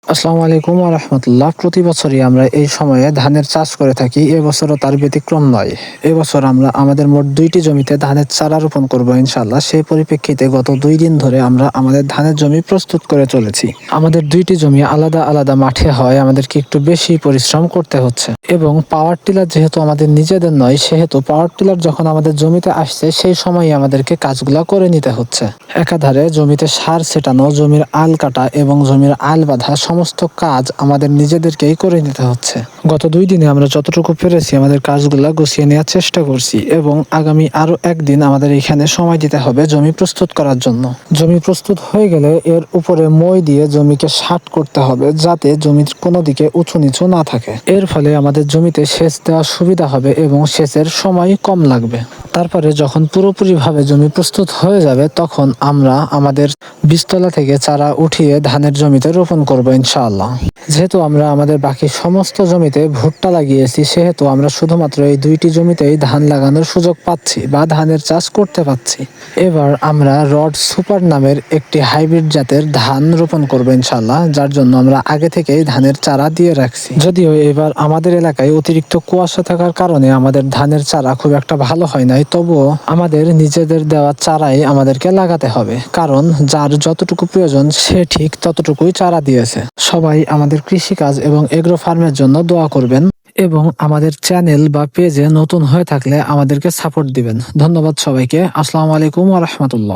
আসসালামু আলাইকুম ওয়া রাহমাতুল্লাহ। প্রতি বছরই আমরা এই সময়ে ধানের চাষ করে থাকি। এবছরও তার ব্যতিক্রম নয়। এবছর আমরা আমাদের মোট ২টি জমিতে ধানের চারা রোপণ করব ইনশাআল্লাহ। সেই পরিপ্রেক্ষিতে গত ২ দিন ধরে আমরা আমাদের ধানের জমি প্রস্তুত করে চলেছি। আমাদের ২টি জমি আলাদা আলাদা মাঠে হয় আমাদেরকে একটু বেশি পরিশ্রম করতে হচ্ছে। এবং পাওয়ার টিলার যেহেতু আমাদের নিজেদের নয়, সেহেতু পাওয়ার টিলার যখন আমাদের জমিতে আসছে সেই সময়ই আমাদেরকে কাজগুলা করে নিতে হচ্ছে। একাধারে জমিতে সার ছেটানো, জমির আল কাটা এবং জমির আল বাঁধা সমস্ত কাজ আমাদের নিজেদেরকেই করে নিতে হচ্ছে। গত ২ দিনে আমরা যতটুকু পেরেছি আমাদের কাজগুলা গুছিয়ে নেওয়ার চেষ্টা করছি এবং আগামী আরো একদিন আমাদের এখানে সময় দিতে হবে জমি প্রস্তুত করার জন্য। জমি প্রস্তুত হয়ে গেলে এর উপরে মই দিয়ে জমিকে সাট করতে হবে, যাতে জমির কোনো দিকে উঁচু নিচু না থাকে। এর ফলে আমাদের জমিতে সেচ দেওয়া সুবিধা হবে এবং সেচের সময় কম লাগবে। তারপরে যখন পুরোপুরিভাবে জমি প্রস্তুত হয়ে যাবে তখন আমরা আমাদের বীজতলা থেকে চারা উঠিয়ে ধানের জমিতে রোপণ করব ইনশাআল্লাহ। যেহেতু আমরা আমাদের বাকি সমস্ত জমিতে ভুট্টা লাগিয়েছি, সেহেতু আমরা শুধুমাত্র এই ২টি জমিতেই ধান লাগানোর সুযোগ পাচ্ছি বা ধানের চাষ করতে পাচ্ছি। এবার আমরা রড সুপার নামের একটি হাইব্রিড জাতের ধান রোপণ করব ইনশাআল্লাহ, যার জন্য আমরা আগে থেকেই ধানের চারা দিয়ে রাখছি। যদিও এবার আমাদের এলাকায় অতিরিক্ত কুয়াশা থাকার কারণে আমাদের ধানের চারা খুব একটা ভালো হয় নাই, তবুও আমাদের নিজেদের দেওয়া চারাই আমাদেরকে লাগাতে হবে, কারণ যার যতটুকু প্রয়োজন সে ঠিক ততটুকুই চারা দিয়েছে। সবাই আমাদের কৃষিকাজ এবং এগ্রো ফার্মের জন্য দোয়া করবেন এবং আমাদের চ্যানেল বা পেজে নতুন হয়ে থাকলে আমাদেরকে সাপোর্ট দিবেন। ধন্যবাদ সবাইকে। আসসালামু আলাইকুম ওয়া রাহমাতুল্লাহ।